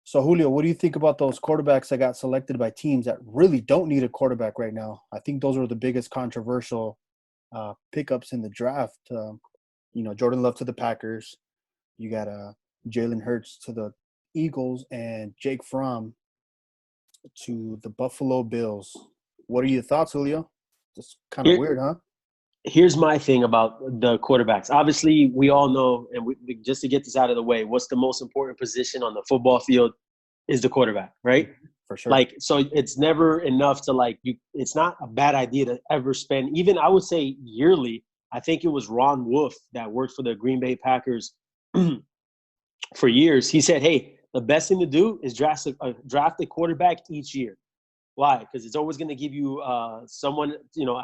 So Julio, what do you think about those quarterbacks that got selected by teams that really don't need a quarterback right now? I think those are the biggest controversial pickups in the draft. Jordan Love to the Packers. You got Jalen Hurts to the Eagles and Jake Fromm to the Buffalo Bills. What are your thoughts, Julio? Just kind of Here, weird, huh? here's my thing about the quarterbacks. Obviously, we all know, and just to get this out of the way, what's the most important position on the football field is the quarterback, right? For sure. Like, so it's never enough to like you. It's not a bad idea to ever spend, even I would say yearly. I think it was Ron Wolf that worked for the Green Bay Packers for years. He said, "Hey, the best thing to do is draft a quarterback each year. Why? Because it's always going to give you someone,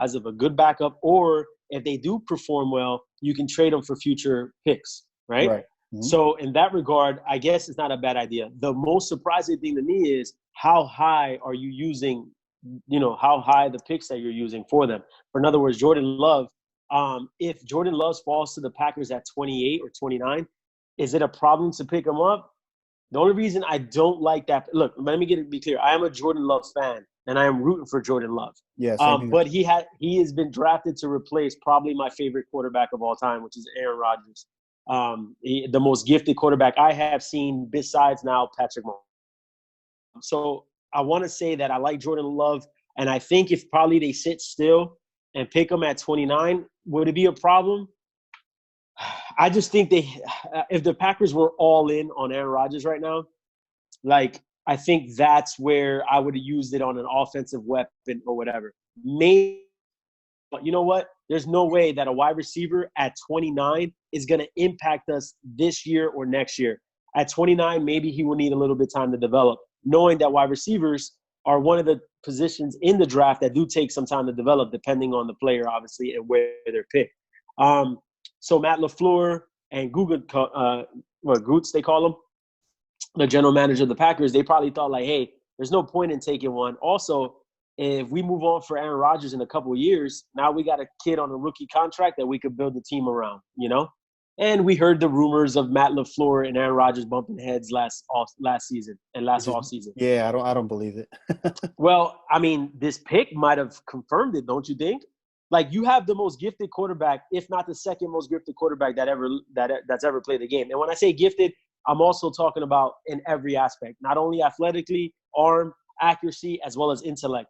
as of a good backup, or if they do perform well, you can trade them for future picks, right? Right. Hmm. So in that regard, I guess it's not a bad idea. The most surprising thing to me is how high are you using, how high the picks that you're using for them. For in other words, Jordan Love, if Jordan Love falls to the Packers at 28 or 29, is it a problem to pick him up? The only reason I don't like that, look, let me be clear. I am a Jordan Love fan, and I am rooting for Jordan Love. Yeah, same here. But he has been drafted to replace probably my favorite quarterback of all time, which is Aaron Rodgers, the most gifted quarterback I have seen besides now Patrick Mahomes. So I want to say that I like Jordan Love, and I think if probably they sit still and pick him at 29, would it be a problem? I just think if the Packers were all in on Aaron Rodgers right now, like I think that's where I would have used it on an offensive weapon or whatever. Maybe, but you know what? There's no way that a wide receiver at 29 is going to impact us this year or next year. At 29, maybe he will need a little bit of time to develop, knowing that wide receivers are one of the positions in the draft that do take some time to develop, depending on the player, obviously, and where they're picked. So Matt LaFleur and Goots, they call him, the general manager of the Packers, they probably thought like, hey, there's no point in taking one. Also, if we move on for Aaron Rodgers in a couple of years, now we got a kid on a rookie contract that we could build the team around, And we heard the rumors of Matt LaFleur and Aaron Rodgers bumping heads last season and last Which is, offseason. yeah, I don't believe it. Well, I mean, this pick might have confirmed it, don't you think? Like you have the most gifted quarterback, if not the second most gifted quarterback that's ever played the game. And when I say gifted, I'm also talking about in every aspect, not only athletically, arm, accuracy, as well as intellect.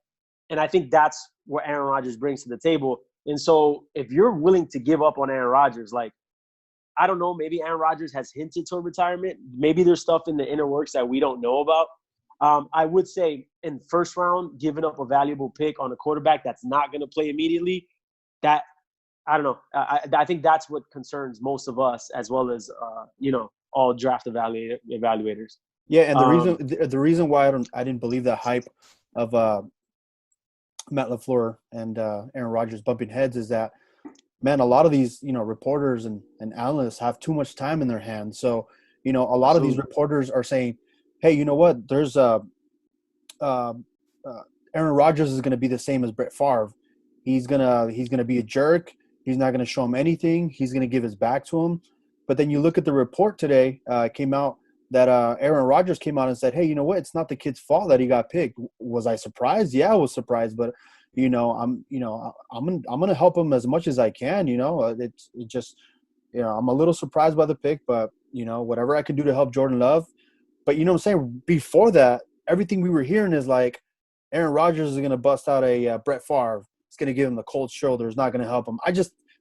And I think that's what Aaron Rodgers brings to the table. And so if you're willing to give up on Aaron Rodgers, like, I don't know, maybe Aaron Rodgers has hinted toward retirement. Maybe there's stuff in the inner works that we don't know about. I would say in first round, giving up a valuable pick on a quarterback that's not going to play immediately, that I don't know. I think that's what concerns most of us, as well as all draft evaluators. Yeah, and the Um, reason the reason why I didn't believe that hype of Matt LaFleur and Aaron Rodgers bumping heads is that, man, a lot of these, reporters and analysts have too much time in their hands. So, a lot of these absolutely. reporters are saying, hey, you know what? There's uh, Aaron Rodgers is going to be the same as Brett Favre. He's gonna be a jerk. He's not going to show him anything. He's going to give his back to him. But then you look at the report today. It came out that Aaron Rodgers came out and said, "Hey, you know what? It's not the kid's fault that he got picked." Was I surprised? Yeah, I was surprised. But I'm gonna help him as much as I can. It just I'm a little surprised by the pick, but whatever I can do to help Jordan Love. But you know what I'm saying? Before that, everything we were hearing is like Aaron Rodgers is going to bust out a Brett Favre. It's going to give him the cold shoulder. It's not going to help him.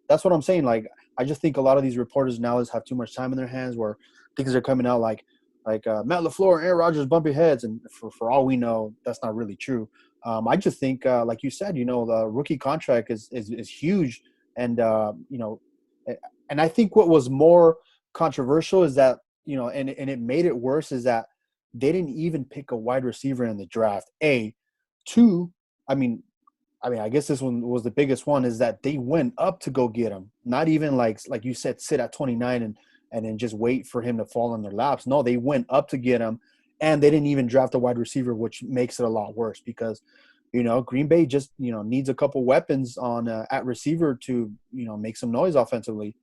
That's what I'm saying. Like, I just think a lot of these reporters now just have too much time in their hands where things are coming out like Matt LaFleur and Aaron Rodgers bumping heads. And for all we know, that's not really true. I just think, like you said, the rookie contract is huge. And, and I think what was more controversial is that, and it made it worse is that they didn't even pick a wide receiver in the draft. Two, I guess this one was the biggest one is that they went up to go get him. Not even like you said, sit at 29 and then just wait for him to fall in their laps. No, they went up to get him, and they didn't even draft a wide receiver, which makes it a lot worse because, Green Bay just, needs a couple weapons on at receiver to, make some noise offensively.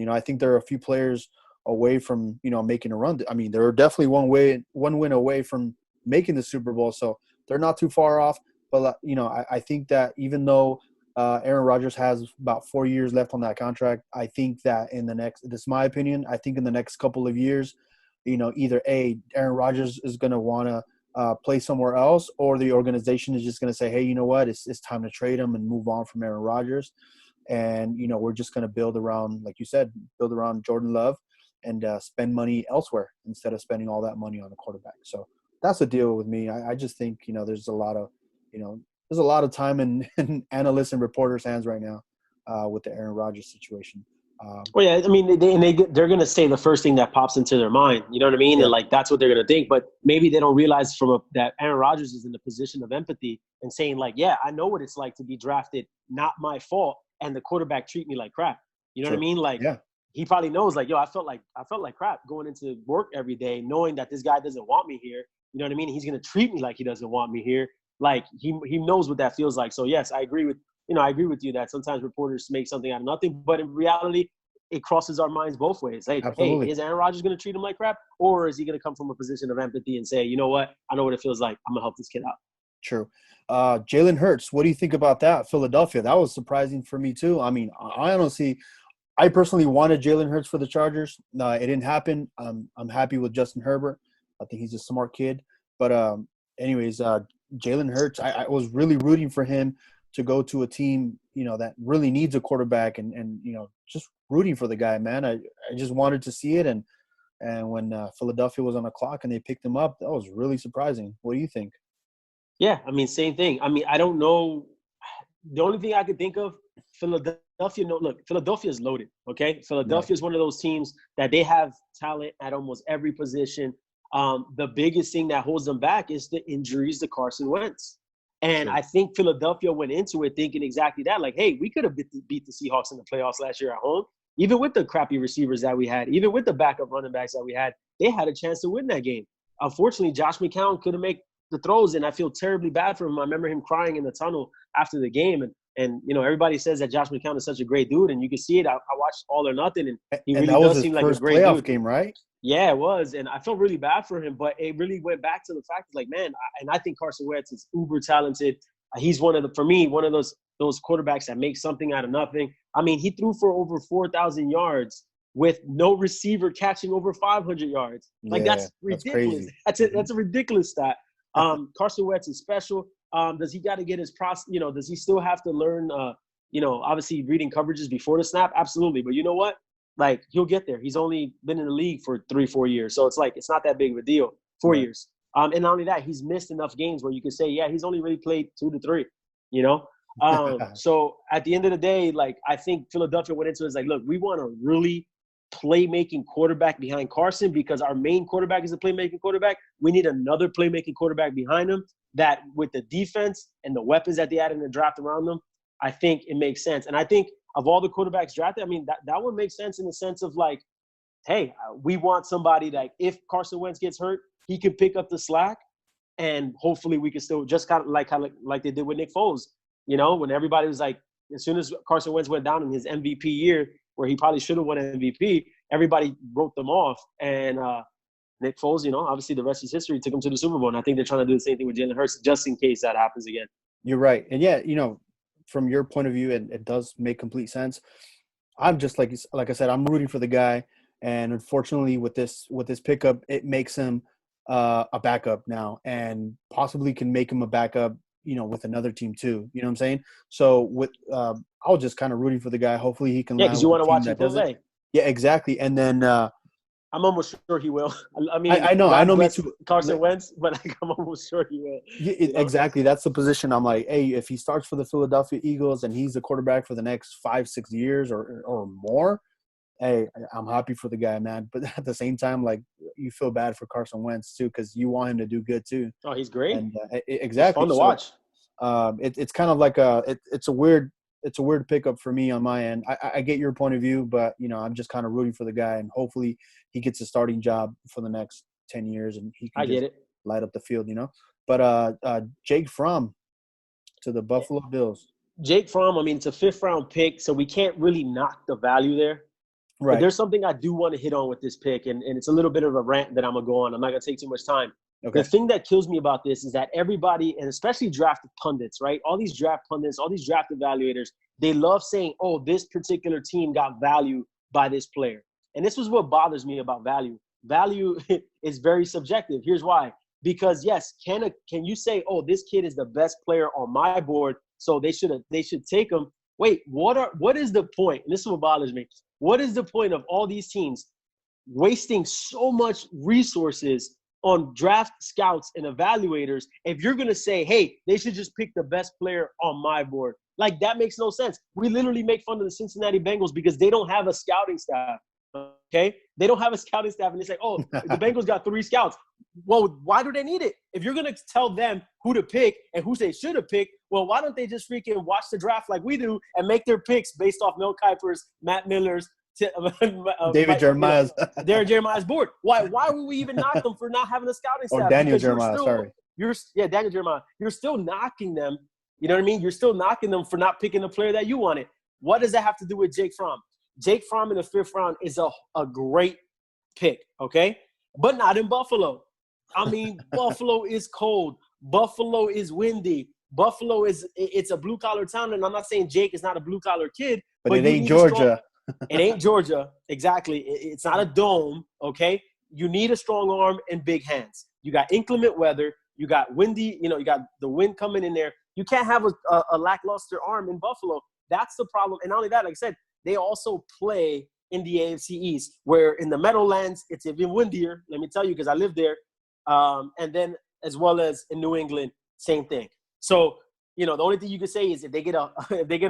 I think there are a few players away from, you know, making a run. I mean, they're definitely one win away from making the Super Bowl, so they're not too far off. But you know, I think that even though Aaron Rodgers has about 4 years left on that contract, I think that in the next, this is my opinion, I think in the next couple of years, you know, either Aaron Rodgers is going to want to play somewhere else, or the organization is just going to say, hey, you know what, it's time to trade him and move on from Aaron Rodgers. And, you know, we're just going to build around, like you said, build around Jordan Love and spend money elsewhere instead of spending all that money on the quarterback. So that's the deal with me. I just think, you know, there's a lot of time in analysts and reporters' hands right now with the Aaron Rodgers situation. Well, yeah, I mean, they're going to say the first thing that pops into their mind. You know what I mean? Yeah. And, like, that's what they're going to think. But maybe they don't realize that Aaron Rodgers is in the position of empathy and saying, like, yeah, I know what it's like to be drafted, not my fault, and the quarterback treat me like crap. You know what I mean? Like, yeah. He probably knows, like, yo, I felt like crap going into work every day, knowing that this guy doesn't want me here. You know what I mean? He's going to treat me like he doesn't want me here. Like, he knows what that feels like. So, yes, I agree with you that sometimes reporters make something out of nothing. But in reality, it crosses our minds both ways. Like, Absolutely. hey, is Aaron Rodgers going to treat him like crap? Or is he going to come from a position of empathy and say, you know what? I know what it feels like. I'm going to help this kid out. True. Jalen Hurts, what do you think about that? Philadelphia, that was surprising for me too. I mean, I personally wanted Jalen Hurts for the Chargers. It didn't happen. I'm happy with Justin Herbert. I think he's a smart kid. But anyways, Jalen Hurts, I was really rooting for him to go to a team, you know, that really needs a quarterback, and you know, just rooting for the guy, man. I just wanted to see it, and when Philadelphia was on the clock and they picked him up, that was really surprising. What do you think? Yeah, I mean, same thing. I mean, I don't know. The only thing I could think of, Philadelphia. No, look, Philadelphia is loaded. Okay, Philadelphia is one of those teams that they have talent at almost every position. The biggest thing that holds them back is the injuries to Carson Wentz. And Sure. I think Philadelphia went into it thinking exactly that. Like, hey, we could have beat the Seahawks in the playoffs last year at home. Even with the crappy receivers that we had, even with the backup running backs that we had, they had a chance to win that game. Unfortunately, Josh McCown couldn't make the throws, and I feel terribly bad for him. I remember him crying in the tunnel after the game. And you know, everybody says that Josh McCown is such a great dude, and you can see it. I watched All or Nothing, and he And really that was does his seem like a first great playoff dude. game, right? Yeah, it was. And I felt really bad for him, but it really went back to the fact that, like, man, and I think Carson Wentz is uber talented. He's one of those quarterbacks that makes something out of nothing. I mean, he threw for over 4,000 yards with no receiver catching over 500 yards. Like, Yeah, that's that's ridiculous. crazy. That's a ridiculous stat. Carson Wentz is special. Does he got to get his process? You know, does he still have to learn? You know, obviously reading coverages before the snap, absolutely. But you know what? Like, he'll get there. He's only been in the league for 3-4 years, so it's like it's not that big of a deal. 4 Right. years. And not only that, he's missed enough games where you could say, yeah, he's only really played 2 to 3. You know. So at the end of the day, like, I think Philadelphia went into it as like, look, we want a really playmaking quarterback behind Carson because our main quarterback is a playmaking quarterback. We need another playmaking quarterback behind him that, with the defense and the weapons that they had in the draft around them, I think it makes sense. And I think of all the quarterbacks drafted, I mean, that one makes sense in the sense of, like, hey, we want somebody that if Carson Wentz gets hurt, he can pick up the slack, and hopefully we can still just kind of like they did with Nick Foles. You know, when everybody was like, as soon as Carson Wentz went down in his MVP year, where he probably should have won MVP, everybody wrote them off. And Nick Foles, you know, obviously the rest is history, took him to the Super Bowl. And I think they're trying to do the same thing with Jalen Hurts just in case that happens again. You're right. And yeah, you know, from your point of view, it does make complete sense. I'm just like I said, I'm rooting for the guy, and unfortunately, with this pickup, it makes him a backup now, and possibly can make him a backup, you know, with another team too. You know what I'm saying? So with I was just kind of rooting for the guy. Hopefully, he can Yeah, land because you with want a to team watch him that doesn't. play. Yeah, exactly. And then I'm almost sure he will. I mean, I know, God me bless too. Carson Wentz, but like, I'm almost sure he will. Yeah, You know? exactly. That's the position. I'm like, hey, if he starts for the Philadelphia Eagles and he's the quarterback for the next 5-6 years or more, hey, I'm happy for the guy, man. But at the same time, like, you feel bad for Carson Wentz too, because you want him to do good too. Oh, he's great. And He's exactly. fun to So watch. it's kind of like it's a weird pickup for me on my end. I get your point of view, but you know, I'm just kind of rooting for the guy, and hopefully he gets a starting job for the next 10 years and he can I just get it. light up the field, you know. But Jake Fromm to the Buffalo Bills. Jake Fromm, I mean, it's a 5th round pick, so we can't really knock the value there. But Right. there's something I do want to hit on with this pick, and it's a little bit of a rant that I'm going to go on. I'm not going to take too much time. Okay. The thing that kills me about this is that everybody, and especially drafted pundits, right? All these draft pundits, all these draft evaluators, they love saying, oh, this particular team got value by this player. And this was what bothers me about value. Value is very subjective. Here's why. Because, yes, can you say, oh, this kid is the best player on my board, so they should take him? Wait, what is the point? And this is what bothers me. What is the point of all these teams wasting so much resources on draft scouts and evaluators if you're going to say, hey, they should just pick the best player on my board? Like, that makes no sense. We literally make fun of the Cincinnati Bengals because they don't have a scouting staff, okay? They don't have a scouting staff, and they say, oh, the Bengals got 3 scouts. Well, why do they need it? If you're going to tell them who to pick and who they should have picked, well, why don't they just freaking watch the draft like we do and make their picks based off Mel Kiper's, Matt Miller's, David Jeremiah's. Jeremiah's board. Why would we even knock them for not having a scouting staff? Or Daniel Jeremiah, sorry. Daniel Jeremiah. You're still knocking them. You know what I mean? You're still knocking them for not picking the player that you wanted. What does that have to do with Jake Fromm? Jake Fromm in the 5th round is a great pick, okay? But not in Buffalo. I mean, Buffalo is cold. Buffalo is windy. Buffalo it's a blue-collar town, and I'm not saying Jake is not a blue-collar kid. But it ain't Georgia. It ain't Georgia. Exactly. It's not a dome, okay? You need a strong arm and big hands. You got inclement weather. You got windy, you got the wind coming in there. You can't have a lackluster arm in Buffalo. That's the problem. And not only that, like I said, they also play in the AFC East, where in the Meadowlands, it's even windier. Let me tell you, because I live there. And then as well as in New England, same thing. So, the only thing you can say is if they get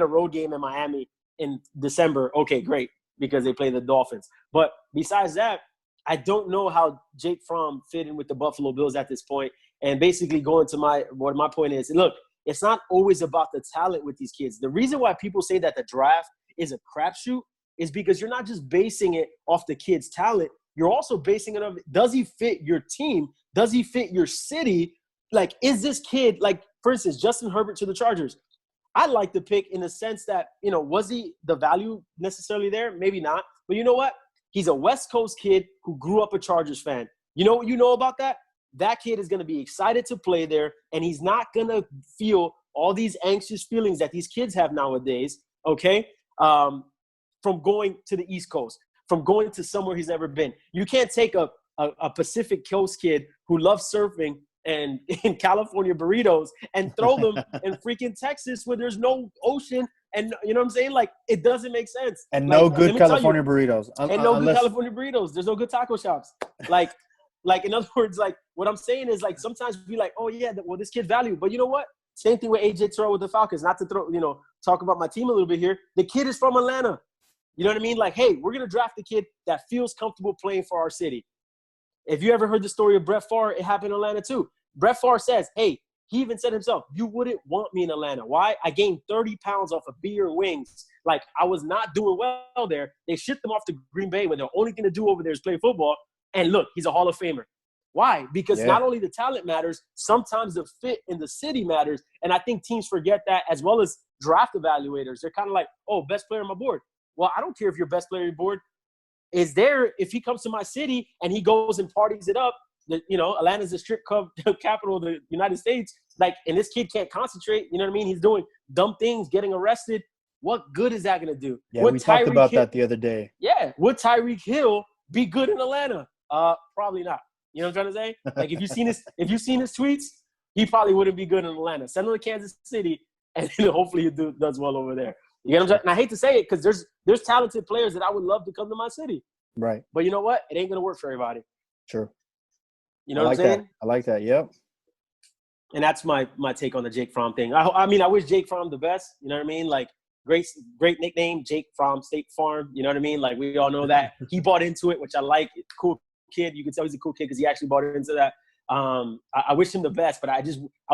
a road game in Miami in December, okay, great, because they play the Dolphins. But besides that, I don't know how Jake Fromm fit in with the Buffalo Bills at this point. And basically going to my point is, look, it's not always about the talent with these kids. The reason why people say that the draft is a crapshoot is because you're not just basing it off the kid's talent. You're also basing it on, does he fit your team? Does he fit your city? Like, is this kid, like, for instance, Justin Herbert to the Chargers? I like the pick in the sense that, was he the value necessarily there? Maybe not. But you know what? He's a West Coast kid who grew up a Chargers fan. You know what you know about that? That kid is going to be excited to play there, and he's not going to feel all these anxious feelings that these kids have nowadays, okay, from going to the East Coast, from going to somewhere he's never been. You can't take a Pacific Coast kid who loves surfing and in California burritos and throw them in freaking Texas where there's no ocean. And you know what I'm saying? Like, it doesn't make sense. And no good California burritos. And no good California burritos. There's no good taco shops. Like, in other words, like, what I'm saying is, like, sometimes we like, oh, yeah, well, this kid value. But you know what? Same thing with A.J. Terrell with the Falcons. Not to talk about my team a little bit here. The kid is from Atlanta. You know what I mean? Like, hey, we're going to draft a kid that feels comfortable playing for our city. If you ever heard the story of Brett Favre, it happened in Atlanta too. Brett Favre says, hey, he even said himself, you wouldn't want me in Atlanta. Why? I gained 30 pounds off of beer and wings. Like, I was not doing well there. They shipped him off to Green Bay when the only thing to do over there is play football. And look, he's a Hall of Famer. Why? Because not only the talent matters, sometimes the fit in the city matters. And I think teams forget that, as well as draft evaluators. They're kind of like, oh, best player on my board. Well, I don't care if your best player on your board is there. If he comes to my city and he goes and parties it up, Atlanta's the strip club capital of the United States. Like, and this kid can't concentrate. You know what I mean? He's doing dumb things, getting arrested. What good is that going to do? Yeah, we talked about that the other day. Yeah. Would Tyreek Hill be good in Atlanta? Probably not. You know what I'm trying to say? Like, if you've seen his tweets, he probably wouldn't be good in Atlanta. Send him to Kansas City, and hopefully he does well over there. You get what I'm saying? And I hate to say it because there's talented players that I would love to come to my city. Right. But you know what? It ain't going to work for everybody. Sure. You know what I'm saying? I like that. Yep. And that's my take on the Jake Fromm thing. I mean, I wish Jake Fromm the best. You know what I mean? Like, great nickname, Jake Fromm State Farm. You know what I mean? Like, we all know that. He bought into it, which I like. Cool kid. You can tell he's a cool kid because he actually bought into that. I wish him the best, but I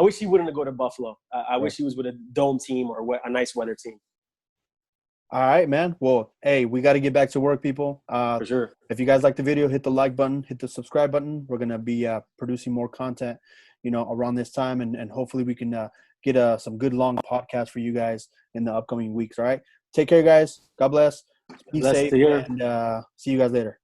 wish he wouldn't go to Buffalo. I wish he was with a dome team or a nice weather team. All right, man. Well, hey, we got to get back to work, people. For sure. If you guys like the video, hit the like button, hit the subscribe button. We're going to be producing more content, around this time. And hopefully we can get some good long podcasts for you guys in the upcoming weeks. All right. Take care, guys. God bless. Be Blessed safe to hear. and see you guys later.